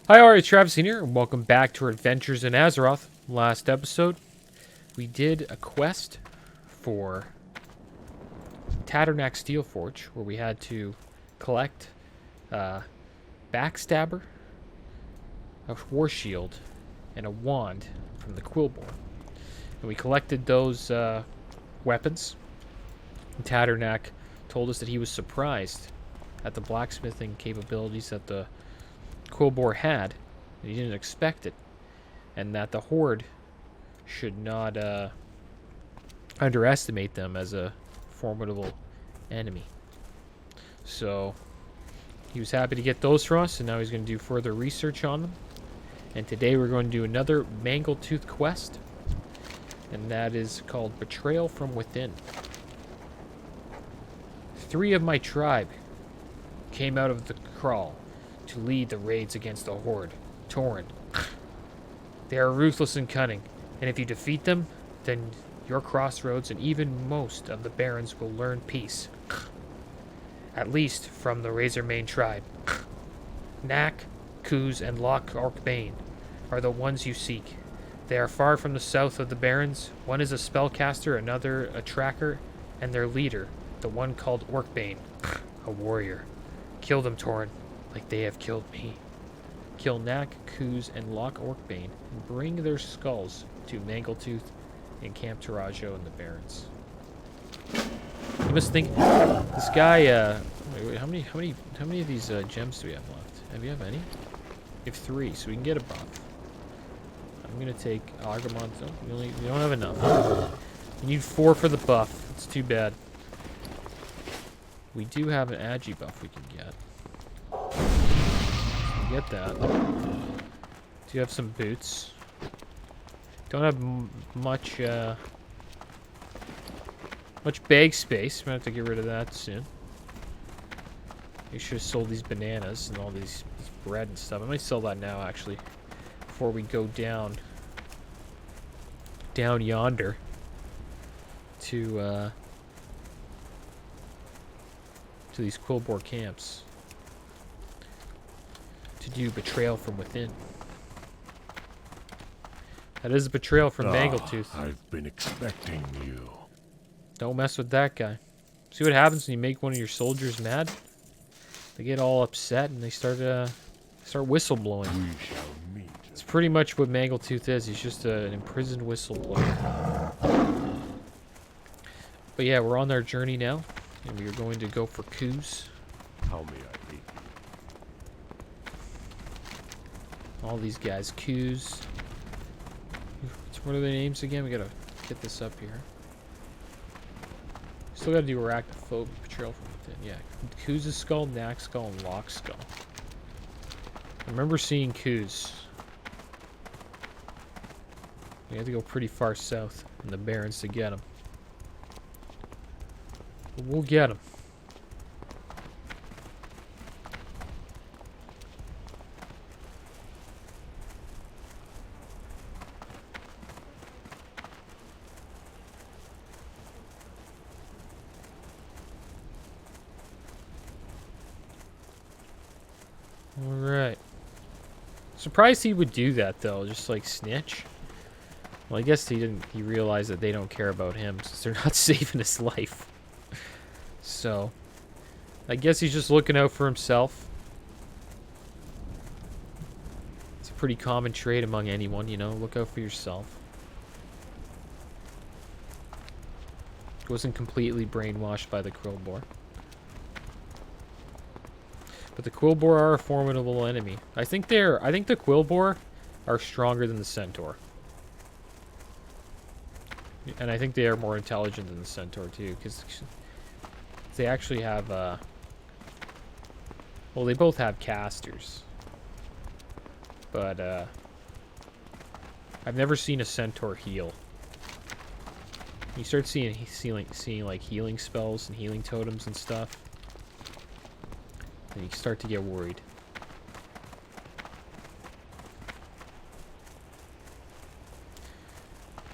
Hi, alright, Travis here, and welcome back to our adventures in Azeroth. Last episode, we did a quest for Tatternack Steelforge, where we had to collect a backstabber, a war shield, and a wand from the Quillbore. And we collected those weapons. And Tatternack told us that he was surprised at the blacksmithing capabilities that the Quillbore had. He didn't expect it, and that the Horde should not underestimate them as a formidable enemy. So he was happy to get those from us, and now he's going to do further research on them. And today we're going to do another Mangletooth quest, and that is called Betrayal from Within. 3 of my tribe came out of the kraal to lead the raids against the Horde. Tauren. They are ruthless and cunning, and if you defeat them, then your crossroads and even most of the Barrens will learn peace. At least from the Razormane tribe. Knack, Kuz, and Loch Orcbane are the ones you seek. They are far from the south of the Barrens. One is a spellcaster, another a tracker, and their leader, the one called Orcbane, a warrior. Kill them, Tauren, like they have killed me. Kill Knack, Kuz, and Loch Orcbane, and bring their skulls to Mangletooth and Camp Tarajo in the Barrens. You must think, this guy, wait, how many of these gems do we have left? Do we have any? We have 3, so we can get a buff. I'm gonna take Agramon. Oh, we don't have enough. We need 4 for the buff. It's too bad. We do have an Agi buff we can get. Get that. Do you have some boots? Don't have much bag space. I'm gonna have to get rid of that soon. We should have sold these bananas and all these bread and stuff. I might sell that now, actually, before we go down yonder to these Quillbore camps to do Betrayal from Within. That is a betrayal from Mangletooth. I've been expecting you. Don't mess with that guy. See what happens when you make one of your soldiers mad? They get all upset and they start whistleblowing. We shall meet. It's pretty much what Mangletooth is. He's just an imprisoned whistleblower. But yeah, we're on our journey now, and we are going to go for Kuz. How may I meet you? All these guys, Kuz. What are their names again? We gotta get this up here. Still gotta do Arachnophobia, Betrayal from Within. Yeah, Kuz's skull, Knack's skull, and Loch's skull. I remember seeing Kuz. We had to go pretty far south in the Barrens to get him. But we'll get him. Alright. Surprised he would do that, though. Just, like, snitch. Well, I guess he realized that they don't care about him, since they're not saving his life. So, I guess he's just looking out for himself. It's a pretty common trait among anyone, you know? Look out for yourself. Wasn't completely brainwashed by the Quillbore. But the Quillbore are a formidable enemy. I think the Quillbore are stronger than the Centaur. And I think they are more intelligent than the Centaur too, because they actually have well, they both have casters. But I've never seen a Centaur heal. You start seeing like healing spells and healing totems and stuff, and you start to get worried.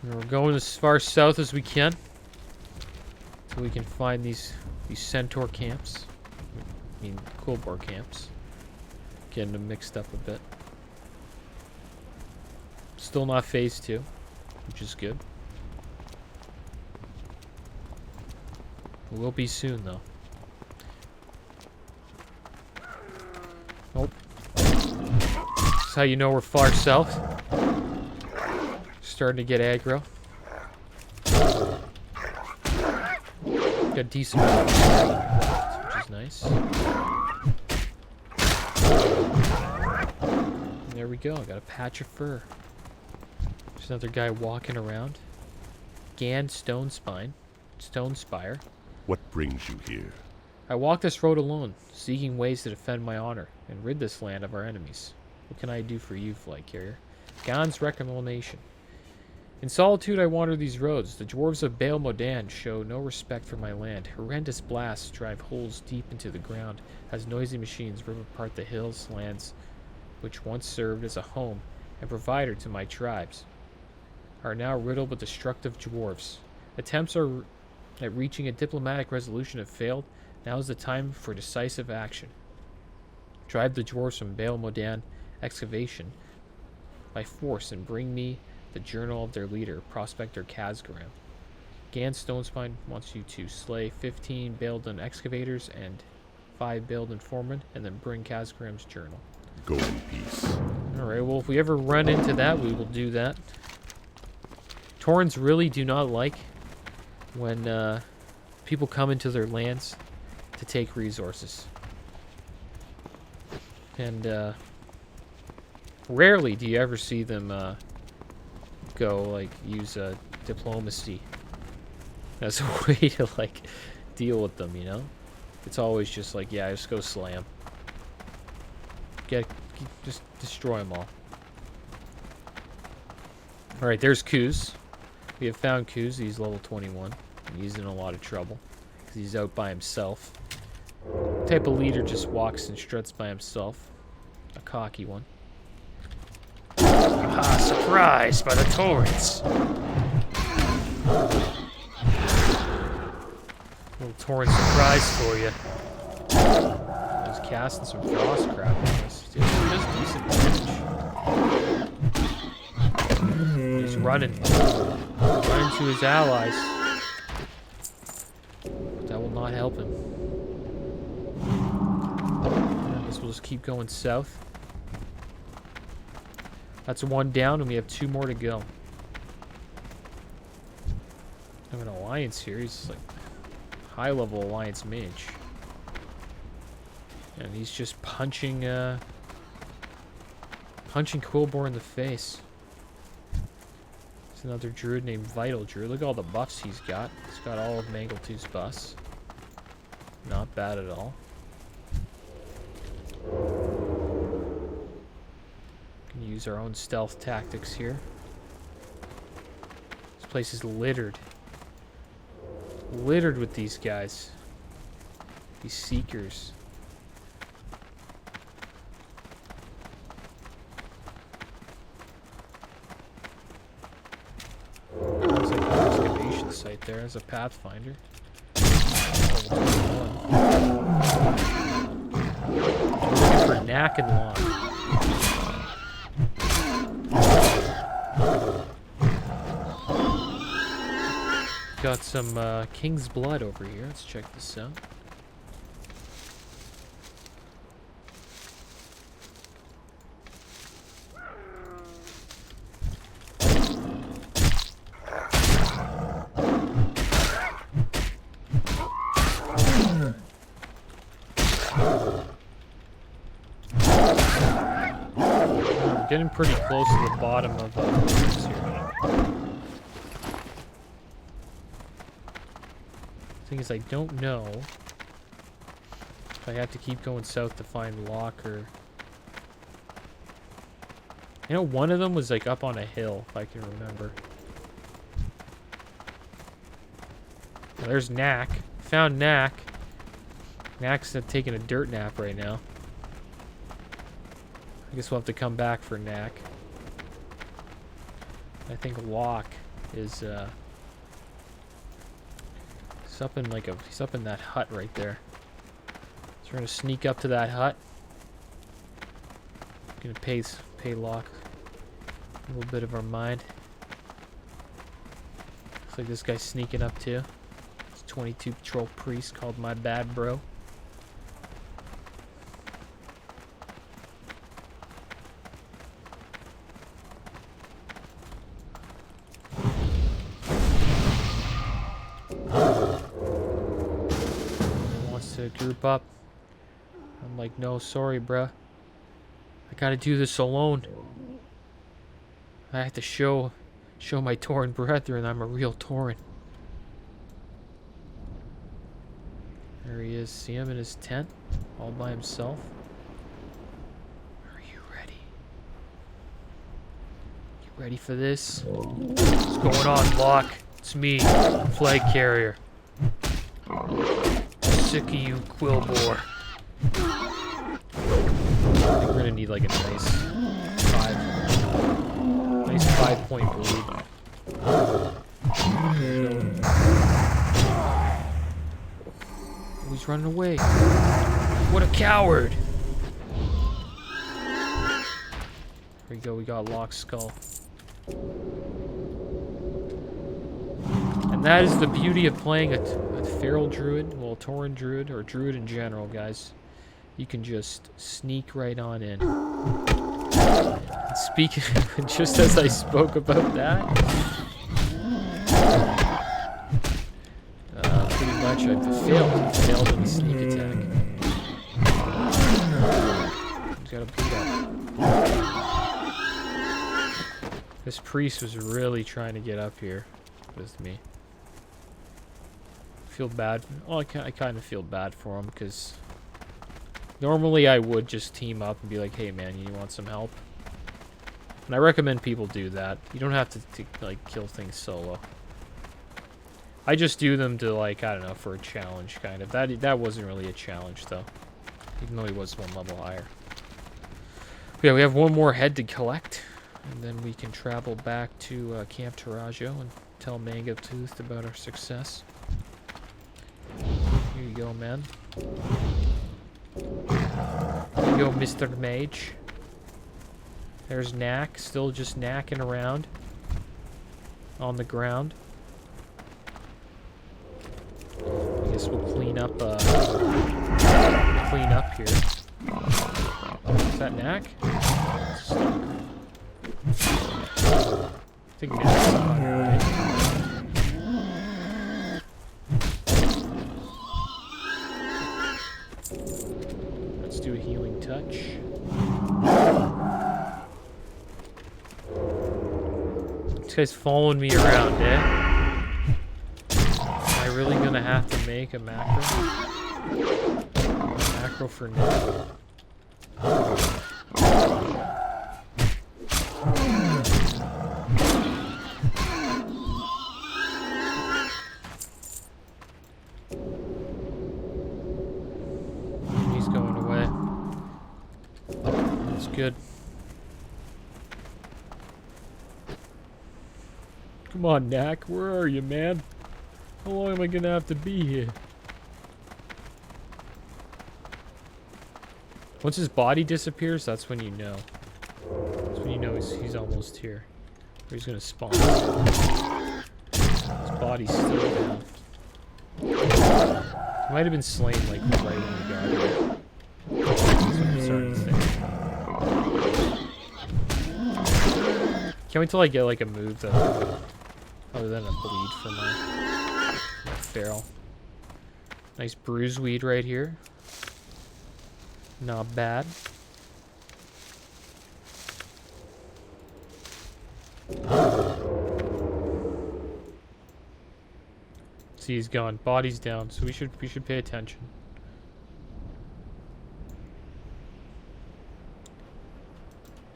And we're going as far south as we can, so we can find these Centaur camps. I mean, Quillbore camps. Getting them mixed up a bit. Still not phase 2, which is good. It will be soon, though. Nope. That's how you know we're far south. Starting to get aggro. Got a decent amount of left, which is nice. And there we go. Got a patch of fur. There's another guy walking around. Ganz Stone Spire. What brings you here? I walk this road alone, seeking ways to defend my honor and rid this land of our enemies. What can I do for you, flight carrier? Ganz Reclamation. In solitude I wander these roads. The dwarves of Baal Modan show no respect for my land. Horrendous blasts drive holes deep into the ground as noisy machines rip apart the hills, lands which once served as a home and provider to my tribes, are now riddled with destructive dwarves. Attempts at reaching a diplomatic resolution have failed. Now is the time for decisive action. Drive the dwarves from Baal Modan excavation by force and bring me the journal of their leader, Prospector Kazgaram. Ganz Stonespine wants you to slay 15 Baildon excavators and 5 Baildon foremen, and then bring Kazgaram's journal. Go in peace. Alright, well, if we ever run into that, we will do that. Taurens really do not like when people come into their lands to take resources. And rarely do you ever see them go, like, use diplomacy as a way to, like, deal with them, you know? It's always just like, yeah, just go slay them. Just destroy them all. Alright, there's Kuz. We have found Kuz. He's level 21. And he's in a lot of trouble because he's out by himself. The type of leader just walks and struts by himself. A cocky one. Ah, surprised by the torrents. Little torrent surprise for you. He's casting some frost crap on us. He does decent damage. He's running. Running to his allies. But that will not help him. I guess we'll just keep going south. That's one down, and we have 2 more to go. I have an alliance here. He's like high-level alliance mage, and he's just punching Quilboar in the face. There's another druid named Vital Druid. Look at all the buffs he's got. He's got all of Mangletooth's buffs. Not bad at all. Use our own stealth tactics here. This place is littered. Littered with these guys. These seekers. There's like an excavation site there as a pathfinder. We're looking for Knack and Long. Got some King's Blood over here. Let's check this out. I'm getting pretty close to the bottom of this here. Thing is, I don't know if I have to keep going south to find Locker. I know one of them was like up on a hill, if I can remember. Well, there's Knack. Found Knack. Knack's taking a dirt nap right now. I guess we'll have to come back for Knack. I think Locke is he's up in that hut right there. So we're gonna sneak up to that hut. Gonna pay Locke A little bit of our mind. Looks like this guy's sneaking up too. It's 22 patrol priest called my bad bro. Wants to group up. I'm like, no, sorry, bruh. I gotta do this alone. I have to show my Tauren brethren I'm a real Tauren. There he is. See him in his tent, all by himself. Are you ready? You ready for this? What's going on, Locke? It's me, Flag Carrier. Sick of you, Quillbore. I think we're gonna need like a nice 5-point lead. Oh, he's running away. What a coward! Here we go, we got Locke's skull. And that is the beauty of playing a feral druid, well, a Tauren druid, or druid in general, guys. You can just sneak right on in. And speaking, just as I spoke about that, pretty much I failed in the sneak attack. Gotta beat up. This priest was really trying to get up here with me. Feel bad. Well, I kind of feel bad for him because normally I would just team up and be like, hey man, you want some help? And I recommend people do that. You don't have to like kill things solo. I just do them to, like, I don't know, for a challenge kind of. That wasn't really a challenge though, even though he was one level higher. Yeah, we have one more head to collect, and then we can travel back to Camp Tarajo and tell Mango Tooth about our success. Here you go, man. Here you go, Mr. Mage. There's Knack, still just knacking around on the ground. I guess we'll clean up here. Is that Knack? I think Knack's on, right? Let's do a healing touch. This guy's following me around, eh? Am I really gonna have to make a macro? Macro for now. He's going away. That's good. Come on, Knack. Where are you, man? How long am I gonna have to be here? Once his body disappears, that's when you know. That's when you know he's almost here. Or he's gonna spawn. His body's still down. He might have been slain like right when we got here. That's what I'm starting to think. Can't wait till I get like a move that other than a bleed for my feral. Nice bruise weed right here. Not bad. See, he's gone. Body's down, so we should pay attention.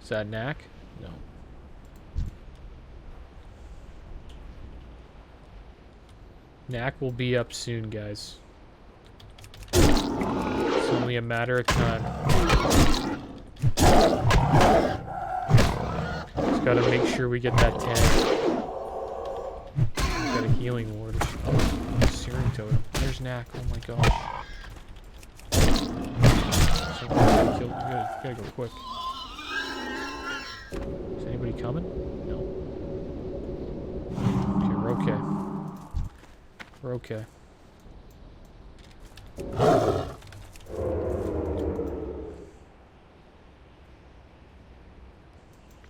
Is that Knack? No. Knack will be up soon, guys. It's only a matter of time. Just gotta make sure we get that tag. We've got a healing ward. Oh, Searing Totem. There's Knack. Oh my gosh. Gotta go quick. Is anybody coming? No. Okay, we're okay. We're okay.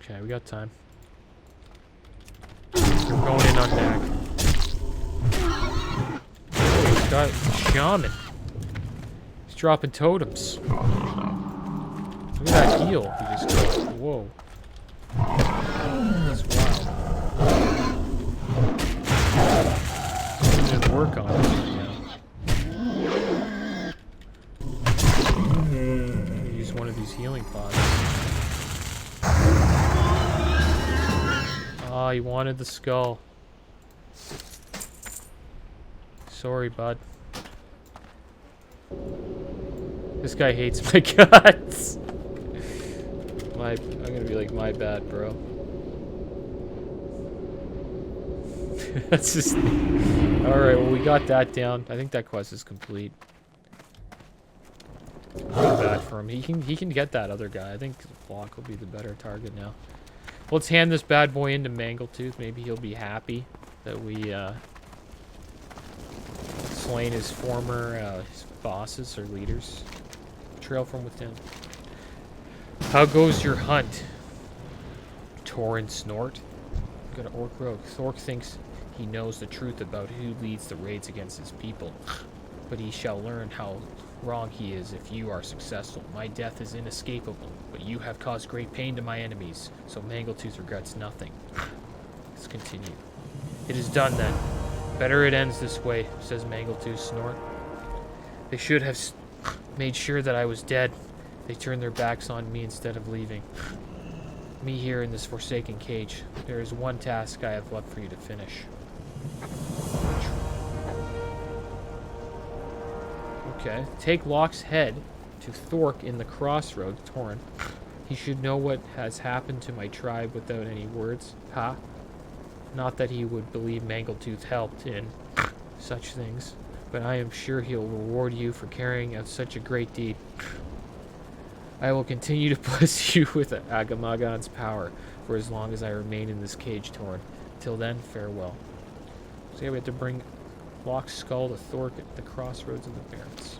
Okay, we got time. We're going in on Knack. He's got Shaman. He's dropping totems. Look at that heal he just got. Whoa. That's wild. Didn't work on it right now. Use one of these healing pods. Oh, you wanted the skull. Sorry, bud. This guy hates my guts. I'm gonna be like, my bad, bro. That's just... Alright, well, we got that down. I think that quest is complete. Not bad for him. He can get that other guy. I think Block will be the better target now. Let's hand this bad boy into Mangletooth. Maybe he'll be happy that we slain his former his bosses or leaders. Trail from within. How goes your hunt? Torrent Snort. Got an Orc Rogue. Thork thinks he knows the truth about who leads the raids against his people. But he shall learn how wrong he is if you are successful. My death is inescapable, but you have caused great pain to my enemies, so Mangletooth regrets nothing. Let's continue. It is done then. Better it ends this way, says Mangletooth Snort. They should have made sure that I was dead. They turned their backs on me instead of leaving. Me here in this forsaken cage. There is one task I have left for you to finish. Okay. Take Locke's head to Thork in the crossroads, Torrent. He should know what has happened to my tribe without any words. Ha. Not that he would believe Mangletooth helped in such things, but I am sure he'll reward you for carrying out such a great deed. I will continue to bless you with Agamagon's power for as long as I remain in this cage, Torn. Till then, farewell. So yeah, we have to bring Locke's skull to Thork at the crossroads of the Barrens.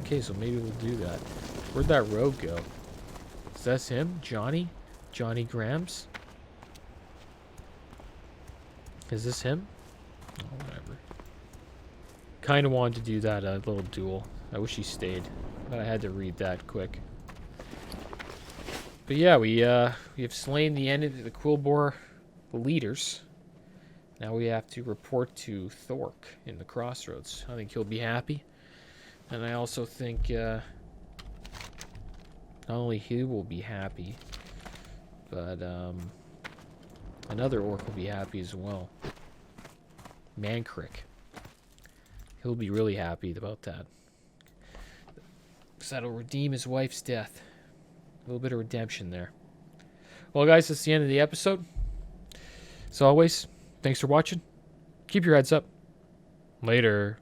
Okay, so maybe we'll do that. Where'd that rogue go? Is that him? Johnny? Johnny Grams? Is this him? Oh, whatever. Kind of wanted to do that little duel. I wish he stayed, but I had to read that quick. But yeah, we have slain the end of the Quillbore leaders. Now we have to report to Thork in the crossroads. I think he'll be happy, and I also think not only he will be happy, but another orc will be happy as well. Mancrick. He'll be really happy about that. Because that'll redeem his wife's death. A little bit of redemption there. Well, guys, that's the end of the episode. As always, thanks for watching. Keep your heads up. Later.